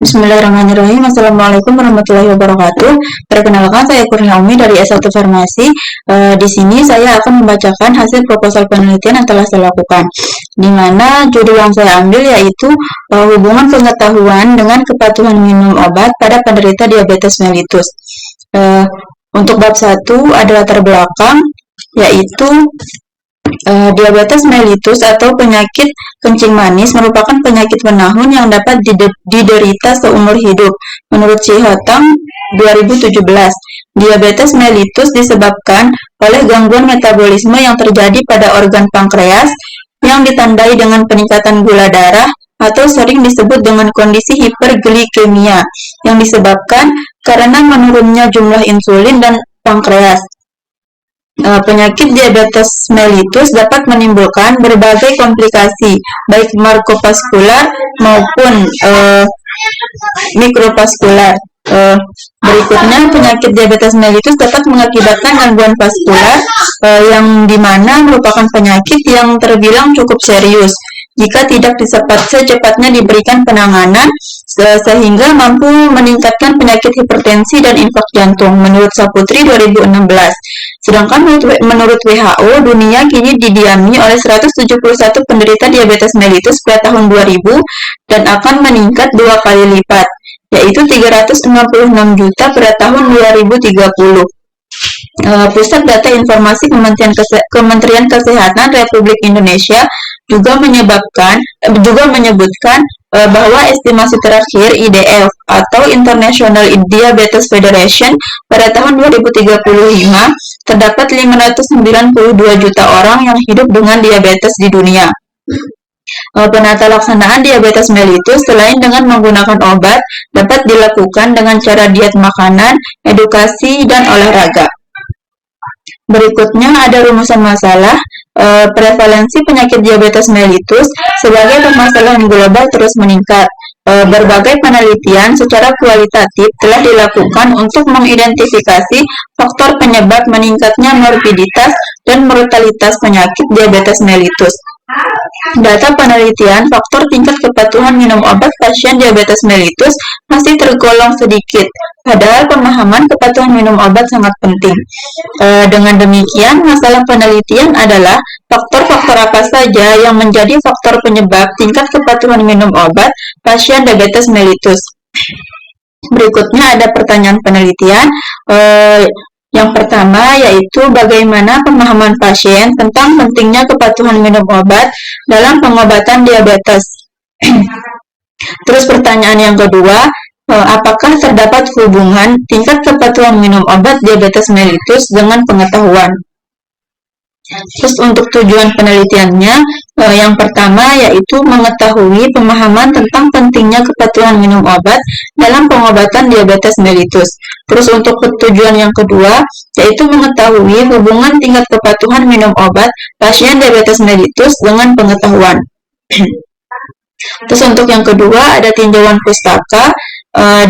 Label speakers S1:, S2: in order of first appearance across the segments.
S1: Bismillahirrahmanirrahim. Assalamualaikum warahmatullahi wabarakatuh. Perkenalkan, saya Kurnia Umi dari S1 Farmasi. Di sini saya akan membacakan hasil proposal penelitian yang telah saya lakukan. Di mana judul yang saya ambil yaitu hubungan pengetahuan dengan kepatuhan minum obat pada penderita diabetes mellitus. Untuk bab 1 ada latar belakang, yaitu diabetes mellitus atau penyakit kencing manis merupakan penyakit penahun yang dapat diderita seumur hidup. Menurut Chihatang 2017, diabetes mellitus disebabkan oleh gangguan metabolisme yang terjadi pada organ pankreas yang ditandai dengan peningkatan gula darah atau sering disebut dengan kondisi hiperglikemia yang disebabkan karena menurunnya jumlah insulin dan pankreas. Penyakit diabetes mellitus dapat menimbulkan berbagai komplikasi, baik makrovaskular maupun mikrovaskular. Berikutnya, penyakit diabetes mellitus dapat mengakibatkan gangguan vaskular, yang dimana merupakan penyakit yang terbilang cukup serius jika tidak secepatnya diberikan penanganan sehingga mampu meningkatkan penyakit hipertensi dan infark jantung, menurut Saputri 2016. Sedangkan menurut WHO, dunia kini didiami oleh 171 penderita diabetes mellitus pada tahun 2000 dan akan meningkat 2 kali lipat, yaitu 366 juta pada tahun 2030. Pusat Data Informasi Kementerian Kesehatan Republik Indonesia juga menyebutkan bahwa estimasi terakhir IDF atau International Diabetes Federation pada tahun 2035 terdapat 592 juta orang yang hidup dengan diabetes di dunia. Penata laksanaan diabetes mellitus selain dengan menggunakan obat dapat dilakukan dengan cara diet makanan, edukasi, dan olahraga. Berikutnya ada rumusan masalah. Prevalensi penyakit diabetes mellitus sebagai permasalahan global terus meningkat. Berbagai penelitian secara kualitatif telah dilakukan untuk mengidentifikasi faktor penyebab meningkatnya morbiditas dan mortalitas penyakit diabetes mellitus. Data penelitian faktor tingkat kepatuhan minum obat pasien diabetes mellitus masih tergolong sedikit, padahal pemahaman kepatuhan minum obat sangat penting. Dengan demikian, masalah penelitian adalah faktor-faktor apa saja yang menjadi faktor penyebab tingkat kepatuhan minum obat pasien diabetes mellitus. Berikutnya ada pertanyaan penelitian. Yang pertama yaitu bagaimana pemahaman pasien tentang pentingnya kepatuhan minum obat dalam pengobatan diabetes. Terus pertanyaan yang kedua, apakah terdapat hubungan tingkat kepatuhan minum obat diabetes mellitus dengan pengetahuan? Terus untuk tujuan penelitiannya, yang pertama yaitu mengetahui pemahaman tentang pentingnya kepatuhan minum obat dalam pengobatan diabetes mellitus. Terus untuk tujuan yang kedua yaitu mengetahui hubungan tingkat kepatuhan minum obat pasien diabetes mellitus dengan pengetahuan. Terus untuk yang kedua ada tinjauan pustaka,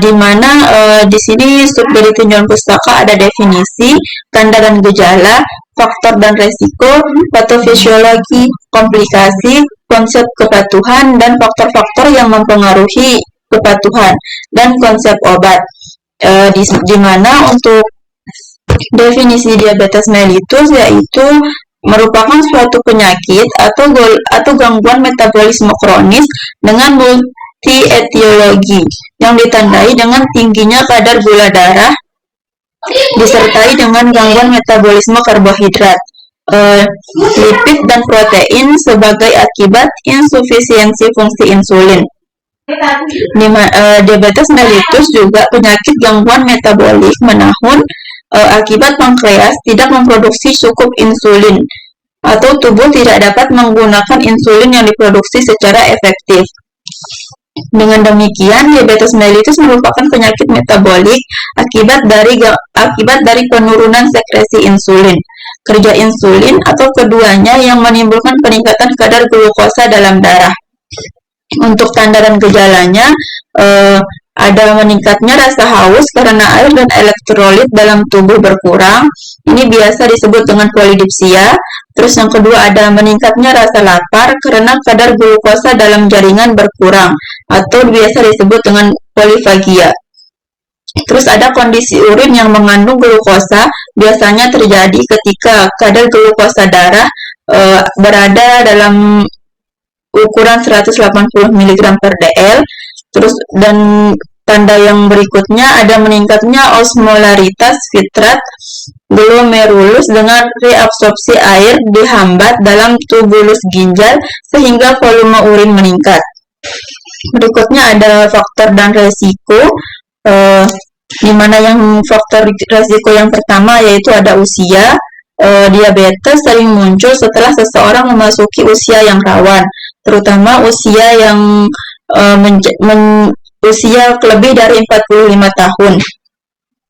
S1: di mana di sini dari tinjauan pustaka ada definisi, tanda dan gejala, faktor dan resiko, patofisiologi, komplikasi, konsep kepatuhan, dan faktor-faktor yang mempengaruhi kepatuhan, dan konsep obat. Di mana untuk definisi diabetes mellitus yaitu merupakan suatu penyakit atau gangguan metabolisme kronis dengan multi-etiologi yang ditandai dengan tingginya kadar gula darah disertai dengan gangguan metabolisme karbohidrat, lipid dan protein sebagai akibat insufisiensi fungsi insulin. Diabetes mellitus juga penyakit gangguan metabolik menahun akibat pankreas tidak memproduksi cukup insulin atau tubuh tidak dapat menggunakan insulin yang diproduksi secara efektif. Dengan demikian, diabetes mellitus merupakan penyakit metabolik akibat dari penurunan sekresi insulin, kerja insulin, atau keduanya yang menimbulkan peningkatan kadar glukosa dalam darah. Untuk tanda dan gejalanya, ada meningkatnya rasa haus karena air dan elektrolit dalam tubuh berkurang. Ini biasa disebut dengan polidipsia. Terus yang kedua ada meningkatnya rasa lapar karena kadar glukosa dalam jaringan berkurang atau biasa disebut dengan polifagia. Terus ada kondisi urin yang mengandung glukosa, biasanya terjadi ketika kadar glukosa darah berada dalam ukuran 180 mg per dl. Terus dan tanda yang berikutnya ada meningkatnya osmolaritas fitrat glomerulus dengan reabsorpsi air dihambat dalam tubulus ginjal sehingga volume urin meningkat. Berikutnya ada faktor dan resiko, di mana yang faktor resiko yang pertama yaitu ada usia. Diabetes sering muncul setelah seseorang memasuki usia yang rawan, terutama usia yang usia lebih dari 45 tahun.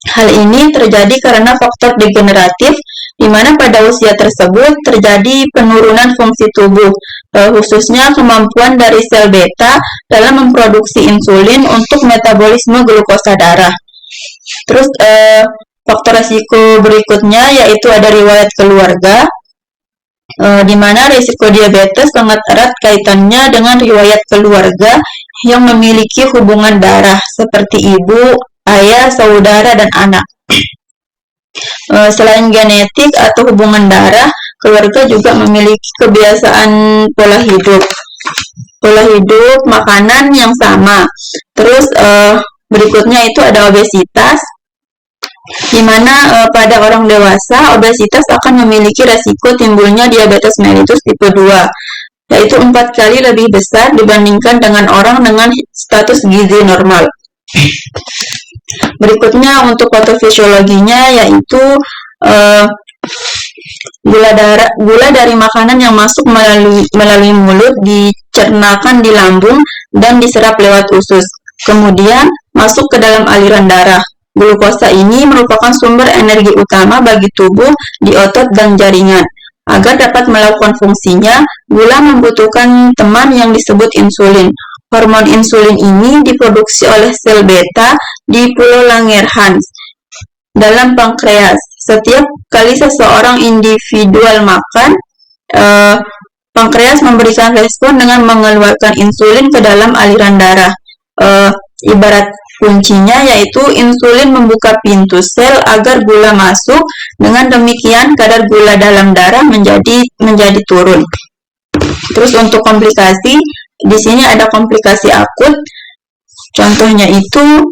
S1: Hal ini terjadi karena faktor degeneratif, di mana pada usia tersebut terjadi penurunan fungsi tubuh, khususnya kemampuan dari sel beta dalam memproduksi insulin untuk metabolisme glukosa darah. Terus faktor risiko berikutnya yaitu ada riwayat keluarga, di mana risiko diabetes sangat erat kaitannya dengan riwayat keluarga yang memiliki hubungan darah seperti ibu, ayah, saudara, dan anak. Selain genetik atau hubungan darah, keluarga juga memiliki kebiasaan pola hidup, makanan yang sama. Terus berikutnya itu ada obesitas, di mana pada orang dewasa obesitas akan memiliki resiko timbulnya diabetes mellitus tipe 2, yaitu 4 kali lebih besar dibandingkan dengan orang dengan status gizi normal. Berikutnya untuk patofisiologinya yaitu gula dari makanan yang masuk melalui mulut dicernakan di lambung dan diserap lewat usus, kemudian masuk ke dalam aliran darah. Glukosa ini merupakan sumber energi utama bagi tubuh di otot dan jaringan. Agar dapat melakukan fungsinya, gula membutuhkan teman yang disebut insulin. Hormon insulin ini diproduksi oleh sel beta di Pulau Langerhans dalam pankreas. Setiap kali seseorang individual makan, pankreas memberikan respon dengan mengeluarkan insulin ke dalam aliran darah. Ibarat kuncinya yaitu insulin membuka pintu sel agar gula masuk. Dengan demikian kadar gula dalam darah menjadi turun. Terus untuk komplikasi, di sini ada komplikasi akut. Contohnya itu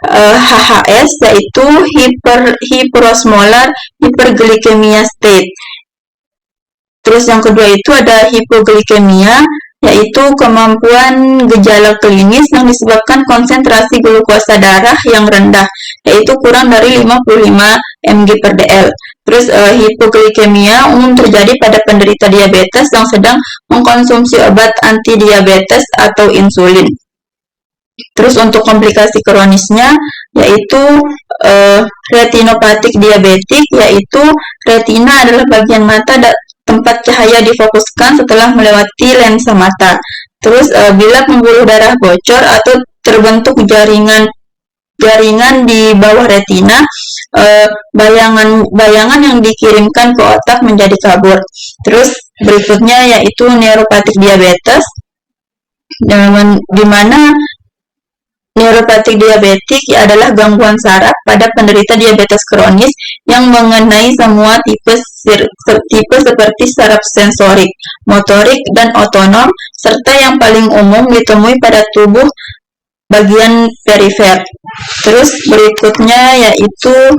S1: HHS yaitu hyperosmolar hyperglycemia state. Terus yang kedua itu ada hipoglikemia, yaitu kemampuan gejala klinis yang disebabkan konsentrasi glukosa darah yang rendah, yaitu kurang dari 55 mg per dl. Terus hipoglikemia umum terjadi pada penderita diabetes yang sedang mengkonsumsi obat antidiabetes atau insulin. Terus untuk komplikasi kronisnya yaitu retinopatik diabetik, yaitu retina adalah bagian mata tempat cahaya difokuskan setelah melewati lensa mata. Terus bila pembuluh darah bocor atau terbentuk jaringan di bawah retina, bayangan yang dikirimkan ke otak menjadi kabur. Terus berikutnya yaitu neuropatik diabetes, di mana neuropatik diabetik adalah gangguan saraf pada penderita diabetes kronis yang mengenai semua tipe seperti saraf sensorik, motorik, dan otonom, serta yang paling umum ditemui pada tubuh bagian perifer. Terus berikutnya yaitu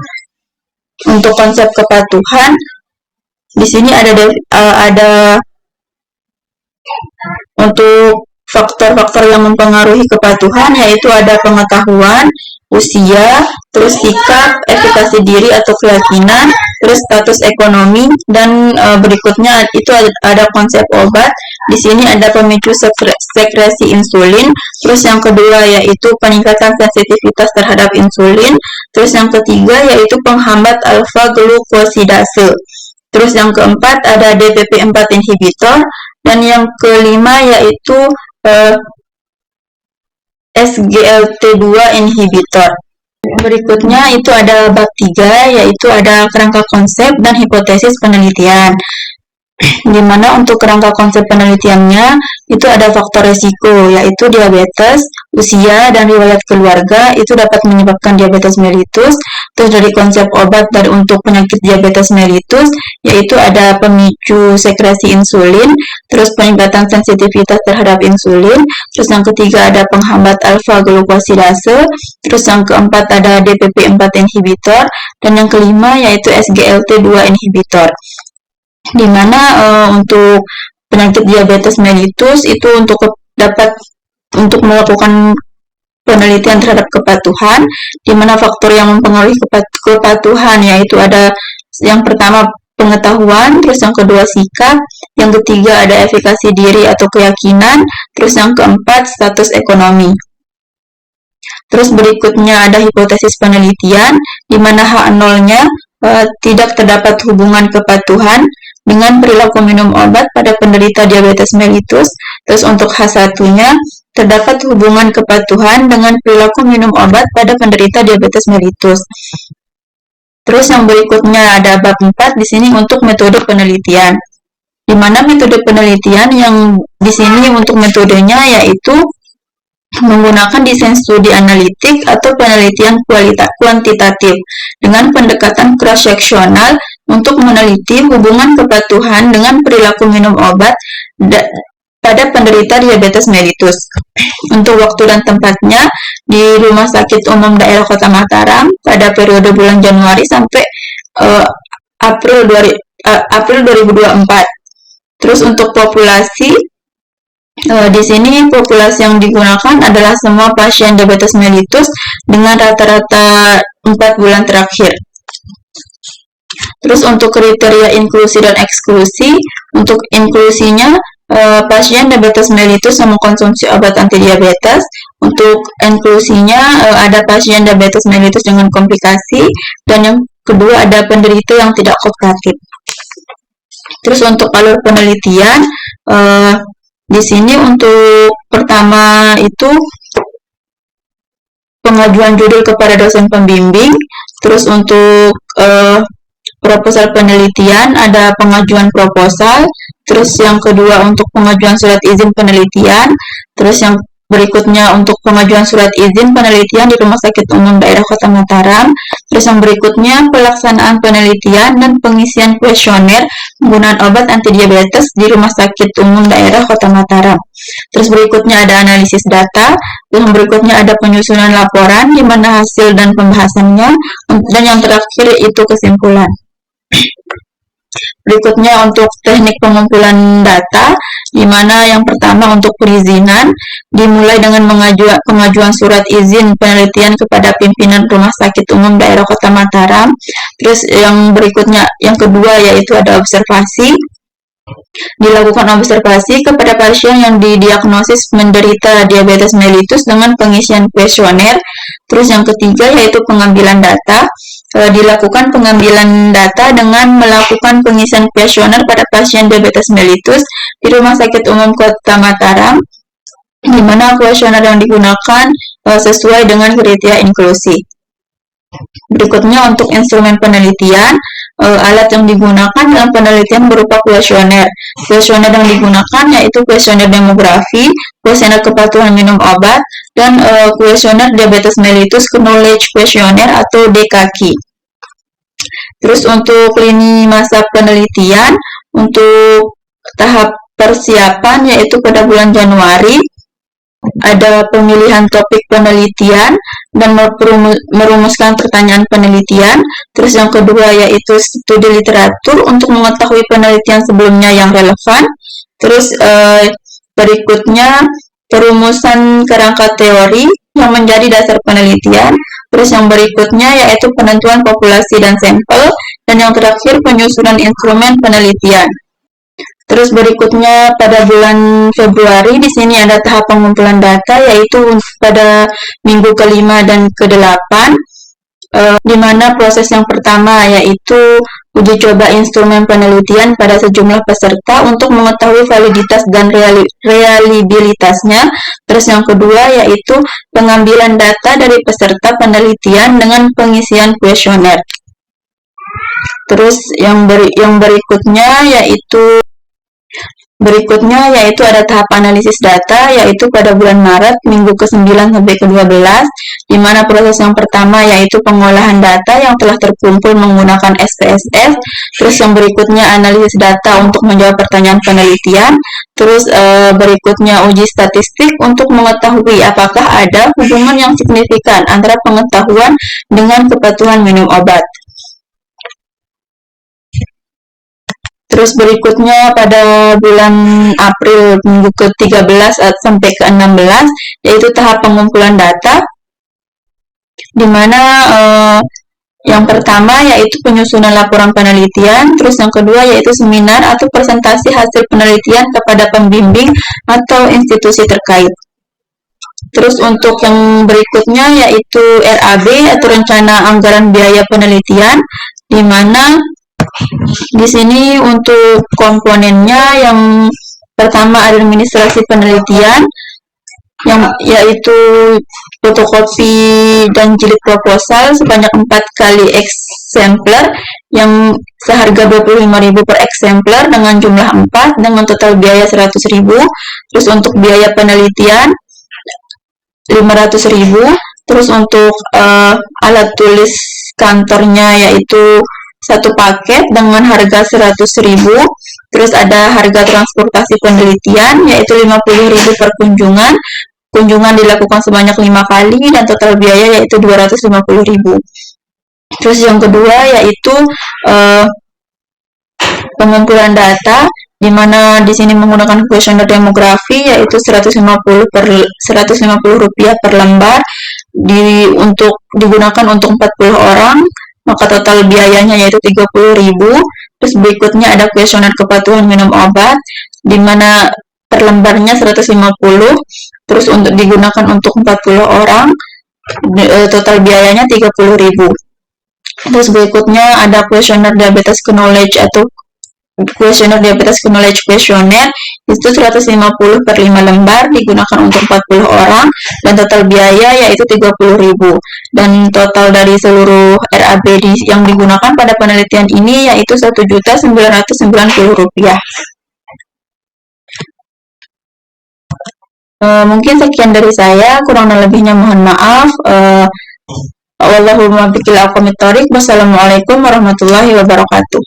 S1: untuk konsep kepatuhan. Di sini ada untuk faktor-faktor yang mempengaruhi kepatuhan, yaitu ada pengetahuan, usia, terus sikap, efikasi diri atau keyakinan, terus status ekonomi, dan berikutnya itu ada konsep obat. Di sini ada pemicu sekresi insulin. Terus yang kedua yaitu peningkatan sensitivitas terhadap insulin. Terus yang ketiga yaitu penghambat alfa glukosidase. Terus yang keempat ada DPP-4 inhibitor, dan yang kelima yaitu SGLT2 inhibitor. Berikutnya itu ada bab 3, yaitu ada kerangka konsep dan hipotesis penelitian. Di mana untuk kerangka konsep penelitiannya itu ada faktor resiko, yaitu diabetes, usia, dan riwayat keluarga itu dapat menyebabkan diabetes mellitus. Terus dari konsep obat dari untuk penyakit diabetes mellitus, yaitu ada pemicu sekresi insulin, terus peningkatan sensitivitas terhadap insulin, terus yang ketiga ada penghambat alfa glukosidase, terus yang keempat ada DPP-4 inhibitor, dan yang kelima yaitu SGLT2 inhibitor. Di mana untuk penyakit diabetes mellitus itu dapat melakukan penelitian terhadap kepatuhan, di mana faktor yang mempengaruhi kepatuhan yaitu ada yang pertama pengetahuan, terus yang kedua sikap, yang ketiga ada efikasi diri atau keyakinan, terus yang keempat status ekonomi. Terus berikutnya ada hipotesis penelitian, di mana H0-nya tidak terdapat hubungan kepatuhan dengan perilaku minum obat pada penderita diabetes mellitus. Terus untuk H1-nya terdapat hubungan kepatuhan dengan perilaku minum obat pada penderita diabetes mellitus. Terus yang berikutnya ada bab 4 di sini untuk metode penelitian. Di mana metode penelitian yang di sini untuk metodenya yaitu menggunakan desain studi analitik atau penelitian kuantitatif dengan pendekatan cross-seksional untuk meneliti hubungan kepatuhan dengan perilaku minum obat pada penderita diabetes mellitus. Untuk waktu dan tempatnya di Rumah Sakit Umum Daerah Kota Mataram pada periode bulan Januari sampai April 2024. Terus untuk populasi, di sini populasi yang digunakan adalah semua pasien diabetes mellitus dengan rata-rata 4 bulan terakhir. Terus untuk kriteria inklusi dan eksklusi, untuk inklusinya pasien diabetes mellitus yang mengkonsumsi obat antidiabetes. Untuk inklusinya ada pasien diabetes mellitus dengan komplikasi, dan yang kedua ada penderita yang tidak kooperatif. Terus untuk alur penelitian, di sini untuk pertama itu pengajuan judul kepada dosen pembimbing. Terus untuk proposal penelitian ada pengajuan proposal. Terus yang kedua untuk pengajuan surat izin penelitian. Terus yang berikutnya untuk pengajuan surat izin penelitian di Rumah Sakit Umum Daerah Kota Mataram. Terus yang berikutnya pelaksanaan penelitian dan pengisian kuesioner penggunaan obat antidiabetes di Rumah Sakit Umum Daerah Kota Mataram. Terus berikutnya ada analisis data. Yang berikutnya ada penyusunan laporan di mana hasil dan pembahasannya. Dan yang terakhir itu kesimpulan. Berikutnya untuk teknik pengumpulan data, di mana yang pertama untuk perizinan dimulai dengan pengajuan surat izin penelitian kepada pimpinan Rumah Sakit Umum Daerah Kota Mataram. Terus yang berikutnya, yang kedua yaitu ada observasi. Dilakukan observasi kepada pasien yang didiagnosis menderita diabetes mellitus dengan pengisian kuesioner. Terus yang ketiga yaitu pengambilan data. Dilakukan pengambilan data dengan melakukan pengisian kuesioner pada pasien diabetes mellitus di Rumah Sakit Umum Kota Mataram, di mana kuesioner yang digunakan sesuai dengan kriteria inklusi. Berikutnya untuk instrumen penelitian, alat yang digunakan dalam penelitian berupa kuesioner. Kuesioner yang digunakan yaitu kuesioner demografi, kuesioner kepatuhan minum obat, dan kuesioner diabetes mellitus knowledge questionnaire atau DKQ. Terus untuk lini masa penelitian, untuk tahap persiapan yaitu pada bulan Januari, ada pemilihan topik penelitian dan merumuskan pertanyaan penelitian. Terus yang kedua yaitu studi literatur untuk mengetahui penelitian sebelumnya yang relevan. Terus berikutnya perumusan kerangka teori yang menjadi dasar penelitian. Terus yang berikutnya yaitu penentuan populasi dan sampel. Dan yang terakhir penyusunan instrumen penelitian. Terus berikutnya pada bulan Februari di sini ada tahap pengumpulan data yaitu pada minggu ke-5 dan ke-8, di mana proses yang pertama yaitu uji coba instrumen penelitian pada sejumlah peserta untuk mengetahui validitas dan reliabilitasnya. Terus yang kedua yaitu pengambilan data dari peserta penelitian dengan pengisian kuesioner. Terus yang berikutnya yaitu ada tahap analisis data, yaitu pada bulan Maret, minggu ke-9 sampai ke-12, di mana proses yang pertama yaitu pengolahan data yang telah terkumpul menggunakan SPSS, terus yang berikutnya analisis data untuk menjawab pertanyaan penelitian, terus berikutnya uji statistik untuk mengetahui apakah ada hubungan yang signifikan antara pengetahuan dengan kepatuhan minum obat. Terus berikutnya pada bulan April minggu ke-13 sampai ke-16 yaitu tahap pengumpulan data, di mana yang pertama yaitu penyusunan laporan penelitian, terus yang kedua yaitu seminar atau presentasi hasil penelitian kepada pembimbing atau institusi terkait. Terus untuk yang berikutnya yaitu RAB atau rencana anggaran biaya penelitian, di mana di sini untuk komponennya yang pertama administrasi penelitian, yang yaitu fotokopi dan jilid proposal sebanyak 4 kali eksemplar yang seharga 25.000 per eksemplar dengan jumlah 4 dengan total biaya 100.000. Terus untuk biaya penelitian 500.000. Terus untuk alat tulis kantornya yaitu satu paket dengan harga 100.000. Terus ada harga transportasi penelitian yaitu 50.000 per kunjungan. Kunjungan dilakukan sebanyak 5 kali dan total biaya yaitu 250.000. Terus yang kedua yaitu pengumpulan data, di mana di sini menggunakan kuesioner demografi yaitu 150 rupiah per lembar, untuk digunakan untuk 40 orang, maka total biayanya yaitu 30.000. Terus berikutnya ada kuesioner kepatuhan minum obat, di mana per lembarnya 150, terus untuk digunakan untuk 40 orang, total biayanya 30.000. Terus berikutnya ada kuesioner diabetes knowledge atau kuesioner diabetes knowledge kuesioner, itu 150 per 5 lembar, digunakan untuk 40 orang, dan total biaya yaitu 30.000. Dan total dari seluruh RAB yang digunakan pada penelitian ini yaitu 1.990 rupiah. Mungkin sekian dari saya, kurang dan lebihnya mohon maaf. Wassalamualaikum warahmatullahi wabarakatuh.